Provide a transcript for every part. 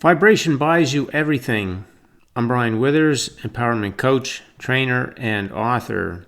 Vibration buys you everything. I'm Brian Withers, empowerment coach, trainer, and author.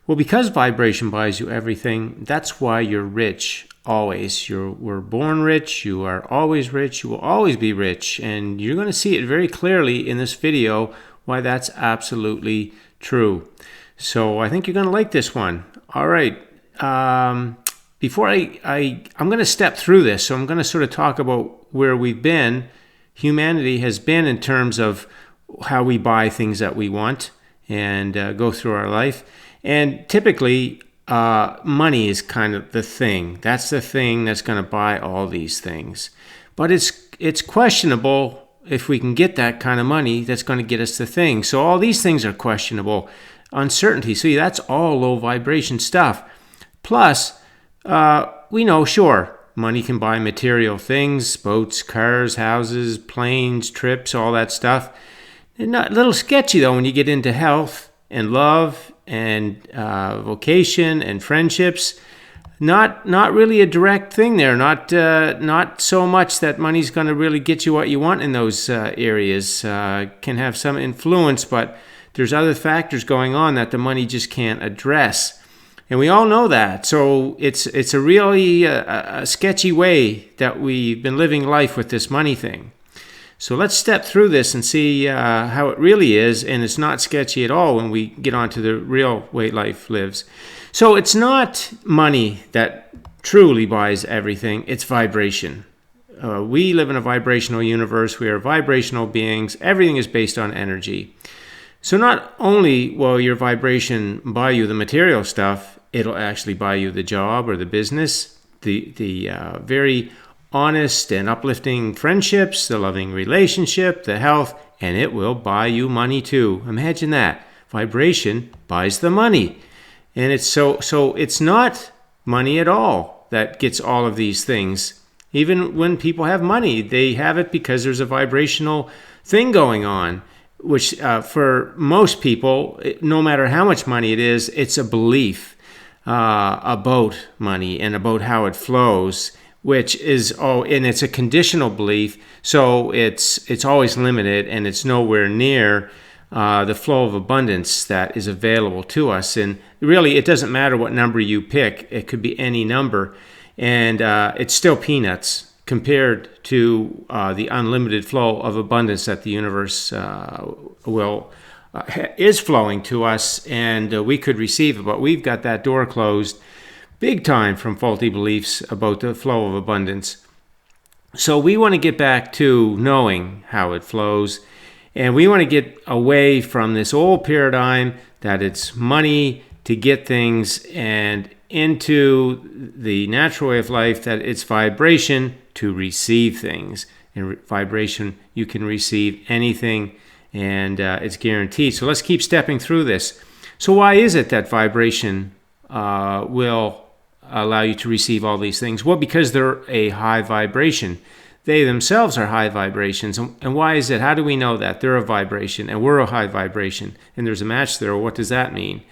Well, because vibration buys you everything, that's why you're rich always. We're born rich, you are always rich, you will always be rich, and you're going to see it very clearly in this video why that's absolutely true. So I think you're going to like this one. All right. Before I'm going to step through this, so I'm going to sort of talk about where we've been. Humanity has been in terms of how we buy things that we want and go through our life. And typically, money is kind of the thing. That's the thing that's going to buy all these things. But it's questionable if we can get that kind of money that's going to get us the thing. So all these things are questionable. Uncertainty. See, that's all low vibration stuff. Plus, we know, sure, money can buy material things, boats, cars, houses, planes, trips, all that stuff. And a little sketchy, though, when you get into health and love and vocation and friendships. Not really a direct thing there. Not so much that money's going to really get you what you want in those areas. Can have some influence, but there's other factors going on that the money just can't address. And we all know that. So it's a really a sketchy way that we've been living life with this money thing. So let's step through this and see how it really is. And it's not sketchy at all when we get on to the real way life lives. So it's not money that truly buys everything. It's vibration. We live in a vibrational universe. We are vibrational beings. Everything is based on energy. So not only will your vibration buy you the material stuff, it'll actually buy you the job or the business, the very honest and uplifting friendships, the loving relationship, the health, and it will buy you money too. Imagine that. Vibration buys the money. And it's so it's not money at all that gets all of these things. Even when people have money, they have it because there's a vibrational thing going on, which for most people, no matter how much money it is, it's a belief about money and about how it flows, which is, and it's a conditional belief, so it's always limited and it's nowhere near the flow of abundance that is available to us. And really, it doesn't matter what number you pick. It could be any number, and it's still peanuts compared to the unlimited flow of abundance that the universe is flowing to us, and we could receive it, but we've got that door closed big time from faulty beliefs about the flow of abundance. So we want to get back to knowing how it flows, and we want to get away from this old paradigm that it's money to get things and into the natural way of life that it's vibration to receive things. In vibration, you can receive anything, and it's guaranteed. So let's keep stepping through this. So why is it that vibration will allow you to receive all these things? Well, because they're a high vibration. They themselves are high vibrations. And why is it? How do we know that? They're a vibration and we're a high vibration, and there's a match there. What does that mean?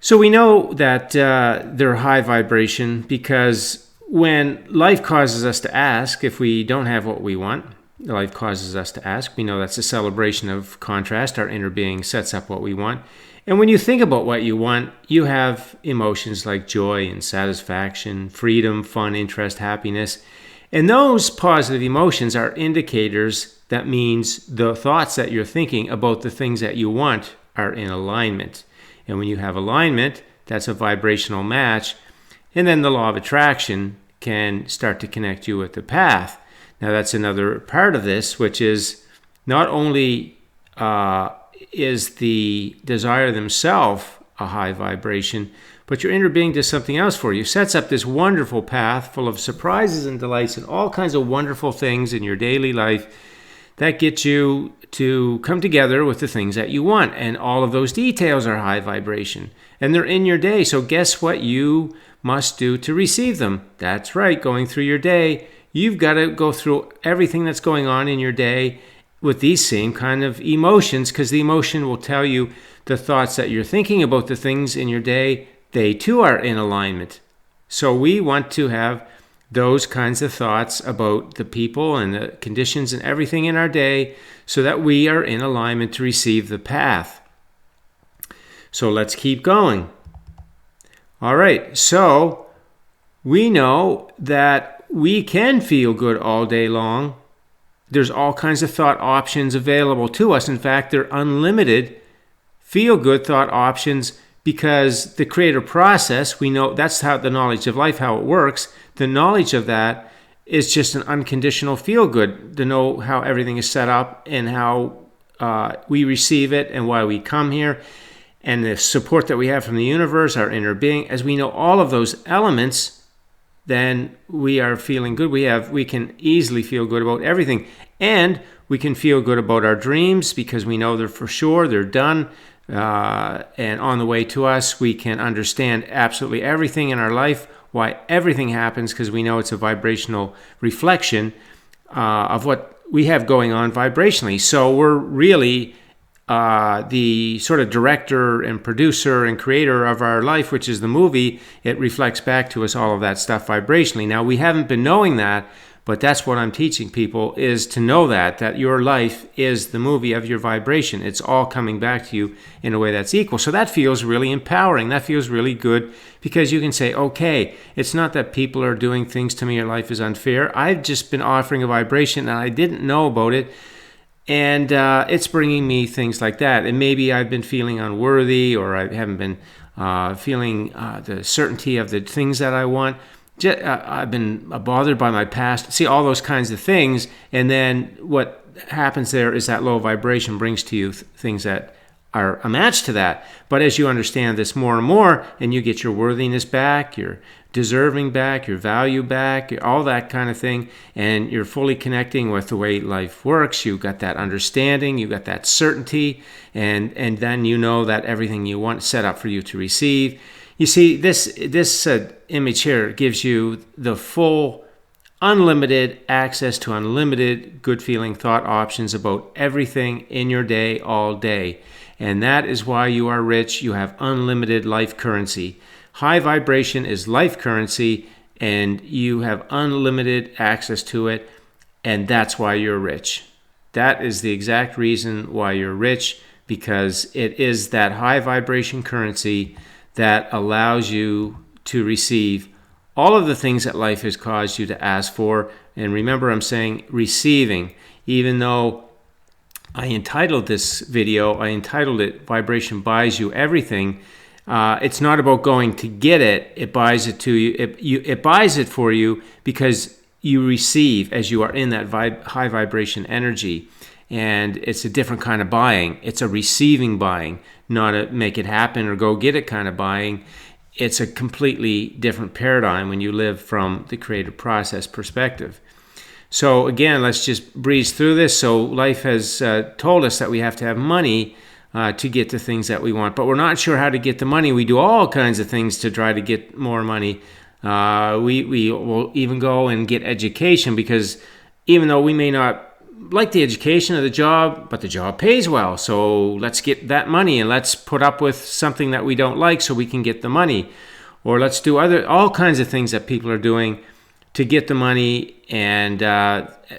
So we know that they're high vibration because when life causes us to ask if we don't have what we want, life causes us to ask. We know that's a celebration of contrast. Our inner being sets up what we want. And when you think about what you want, you have emotions like joy and satisfaction, freedom, fun, interest, happiness. And those positive emotions are indicators. That means the thoughts that you're thinking about the things that you want are in alignment. And when you have alignment, that's a vibrational match. And then the law of attraction can start to connect you with the path. Now that's another part of this, which is not only is the desire themselves a high vibration, but your inner being does something else for you. Sets up this wonderful path full of surprises and delights and all kinds of wonderful things in your daily life that get you to come together with the things that you want. And all of those details are high vibration. And they're in your day. So guess what you must do to receive them? That's right, going through your day. You've got to go through everything that's going on in your day with these same kind of emotions, because the emotion will tell you the thoughts that you're thinking about the things in your day. They too are in alignment. So we want to have those kinds of thoughts about the people and the conditions and everything in our day so that we are in alignment to receive the path. So let's keep going. All right, so we know that we can feel good all day long. There's all kinds of thought options available to us. In fact, they're unlimited feel-good thought options because the creative process, we know that's how the knowledge of life, how it works. The knowledge of that is just an unconditional feel-good to know how everything is set up and how we receive it and why we come here. And the support that we have from the universe, our inner being, as we know all of those elements, then we are feeling good. We can easily feel good about everything. And we can feel good about our dreams because we know they're for sure, they're done. And on the way to us, we can understand absolutely everything in our life, why everything happens, because we know it's a vibrational reflection of what we have going on vibrationally. So we're really the sort of director and producer and creator of our life, which is the movie. It reflects back to us all of that stuff vibrationally. Now, we haven't been knowing that, but that's what I'm teaching people, is to know that your life is the movie of your vibration. It's all coming back to you in a way that's equal. So that feels really empowering. That feels really good because you can say, okay, it's not that people are doing things to me or life is unfair. I've just been offering a vibration and I didn't know about it. And it's bringing me things like that. And maybe I've been feeling unworthy, or I haven't been feeling the certainty of the things that I want. I've been bothered by my past. See, all those kinds of things. And then what happens there is that low vibration brings to you things that are a match to that. But as you understand this more and more, and you get your worthiness back, your deserving back, your value back, all that kind of thing, and you're fully connecting with the way life works, you've got that understanding, you've got that certainty, and then you know that everything you want set up for you to receive. You see, this image here gives you the full, unlimited access to unlimited good feeling thought options about everything in your day, all day. And that is why you are rich. You have unlimited life currency. High vibration is life currency, and you have unlimited access to it, and that's why you're rich. That is the exact reason why you're rich, because it is that high vibration currency that allows you to receive all of the things that life has caused you to ask for. And remember, I'm saying receiving, even though I entitled this video, I entitled it Vibration Buys You Everything. It's not about going to get it. It buys it to you. It buys it for you because you receive as you are in that high vibration energy. And it's a different kind of buying. It's a receiving buying, not a make it happen or go get it kind of buying. It's a completely different paradigm when you live from the creative process perspective. So again, let's just breeze through this. So life has told us that we have to have money to get the things that we want, but we're not sure how to get the money. We do all kinds of things to try to get more money. We will even go and get education, because even though we may not like the education or the job, but the job pays well. So let's get that money and let's put up with something that we don't like so we can get the money. Or let's do all kinds of things that people are doing to get the money, and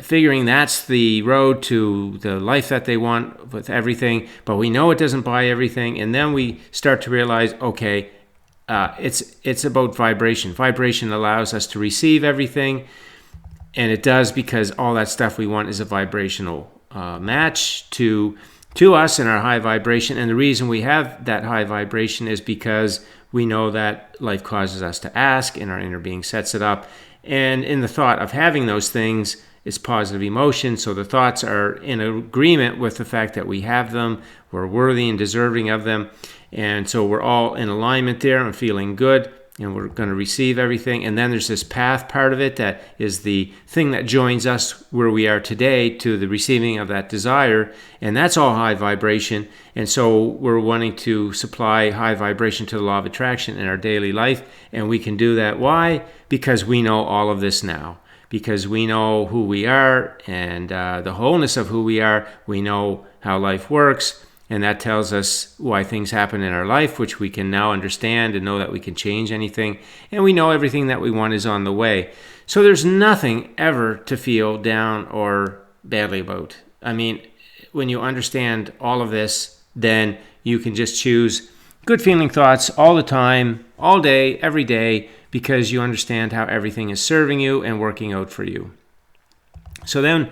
figuring that's the road to the life that they want with everything. But we know it doesn't buy everything. And then we start to realize, okay, it's about vibration. Vibration allows us to receive everything. And it does, because all that stuff we want is a vibrational match to us in our high vibration. And the reason we have that high vibration is because we know that life causes us to ask, and our inner being sets it up. And in the thought of having those things is positive emotion. So the thoughts are in agreement with the fact that we have them, we're worthy and deserving of them. And so we're all in alignment there and feeling good, and we're going to receive everything. And then there's this path part of it that is the thing that joins us where we are today to the receiving of that desire. And that's all high vibration. And so we're wanting to supply high vibration to the law of attraction in our daily life. And we can do that. Why? Because we know all of this now. Because we know who we are and the wholeness of who we are. We know how life works. And that tells us why things happen in our life, which we can now understand and know that we can change anything. And we know everything that we want is on the way. So there's nothing ever to feel down or badly about. I mean, when you understand all of this, then you can just choose good feeling thoughts all the time, all day, every day, because you understand how everything is serving you and working out for you. So then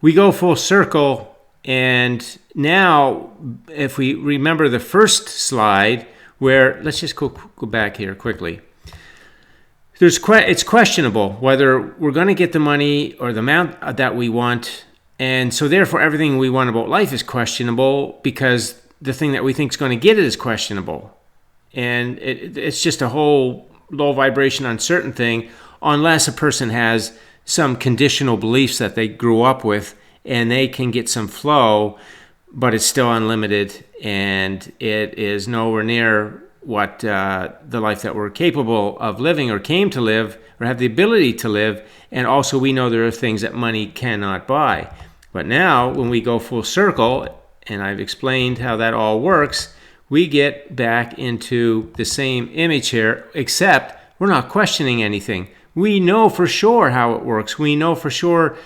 we go full circle, and now if we remember the first slide, where let's just go back here quickly. It's questionable whether we're going to get the money or the amount that we want, and so therefore everything we want about life is questionable, because the thing that we think is going to get it is questionable. And it's just a whole low vibration, uncertain thing, unless a person has some conditional beliefs that they grew up with and they can get some flow, but it's still unlimited, and it is nowhere near what the life that we're capable of living or came to live or have the ability to live. And also we know there are things that money cannot buy. But now when we go full circle, and I've explained how that all works, we get back into the same image here, except we're not questioning anything. We know for sure how it works. We know for sure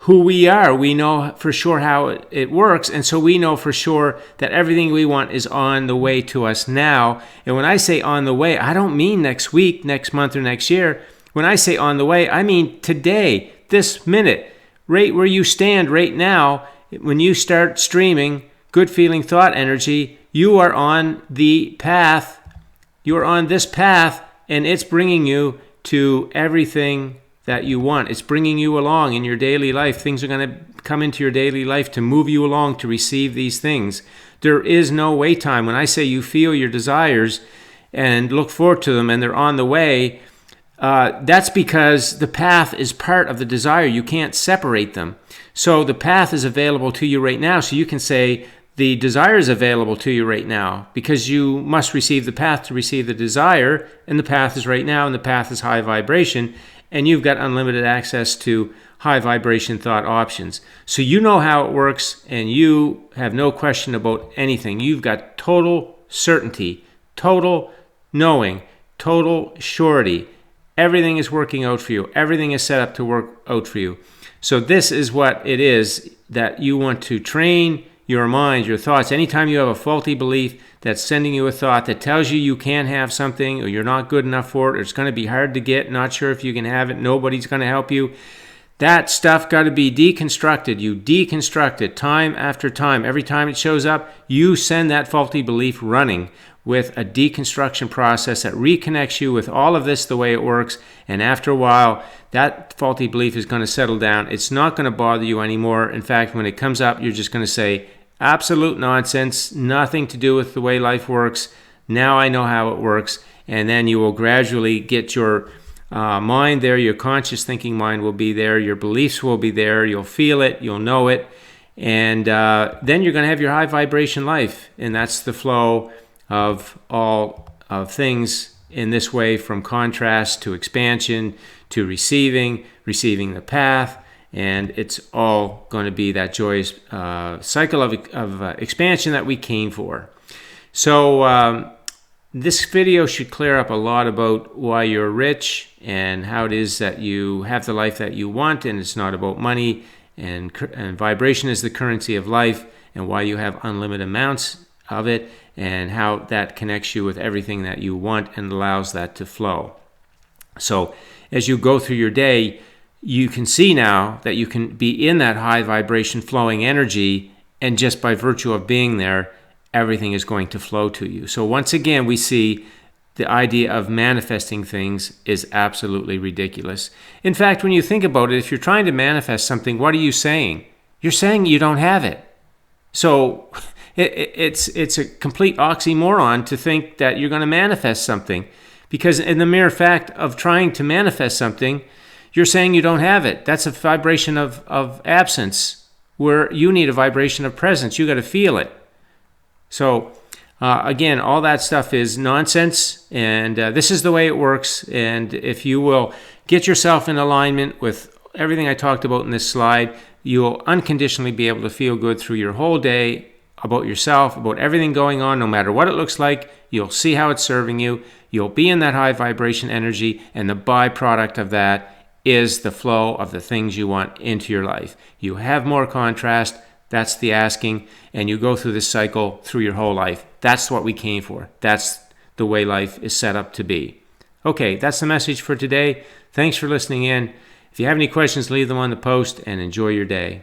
who we are. We know for sure how it works. And so we know for sure that everything we want is on the way to us now. And when I say on the way, I don't mean next week, next month, or next year. When I say on the way, I mean today, this minute, right where you stand right now. When you start streaming good feeling thought energy, you are on the path. You are on this path, and it's bringing you to everything that you want. It's bringing you along in your daily life. Things are going to come into your daily life to move you along to receive these things. There is no wait time. When I say you feel your desires and look forward to them and they're on the way, that's because the path is part of the desire. You can't separate them. So the path is available to you right now. So you can say the desire is available to you right now, because you must receive the path to receive the desire, and the path is right now, and the path is high vibration, and you've got unlimited access to high vibration thought options. So you know how it works, and you have no question about anything. You've got total certainty, total knowing, total surety. Everything is working out for you. Everything is set up to work out for you. So this is what it is that you want to train your mind, your thoughts. Anytime you have a faulty belief that's sending you a thought that tells you can't have something, or you're not good enough for it, or it's going to be hard to get, not sure if you can have it, nobody's going to help you, that stuff got to be deconstructed. You deconstruct it time after time. Every time it shows up, you send that faulty belief running with a deconstruction process that reconnects you with all of this the way it works. And after a while, that faulty belief is going to settle down. It's not going to bother you anymore. In fact, when it comes up, you're just going to say, absolute nonsense, nothing to do with the way life works. Now I know how it works. And then you will gradually get your mind there. Your conscious thinking mind will be there. Your beliefs will be there. You'll feel it. You'll know it. And then you're going to have your high vibration life. And that's the flow of all of things in this way, from contrast to expansion to receiving the path. And it's all going to be that joyous cycle of expansion that we came for. So this video should clear up a lot about why you're rich and how it is that you have the life that you want, and it's not about money, and vibration is the currency of life, and why you have unlimited amounts of it, and how that connects you with everything that you want and allows that to flow. So as you go through your day, you can see now that you can be in that high vibration flowing energy, and just by virtue of being there, everything is going to flow to you. So once again, we see the idea of manifesting things is absolutely ridiculous. In fact, when you think about it, if you're trying to manifest something, what are you saying? You're saying you don't have it. So it's a complete oxymoron to think that you're going to manifest something, because in the mere fact of trying to manifest something, you're saying you don't have it. That's a vibration of absence, where you need a vibration of presence. You got to feel it. So again, all that stuff is nonsense, and this is the way it works. And if you will get yourself in alignment with everything I talked about in this slide, you'll unconditionally be able to feel good through your whole day, about yourself, about everything going on, no matter what it looks like. You'll see how it's serving you. You'll be in that high vibration energy, and the byproduct of that is the flow of the things you want into your life. You have more contrast, that's the asking, and you go through this cycle through your whole life. That's what we came for. That's the way life is set up to be. Okay, that's the message for today. Thanks for listening in. If you have any questions, leave them on the post and enjoy your day.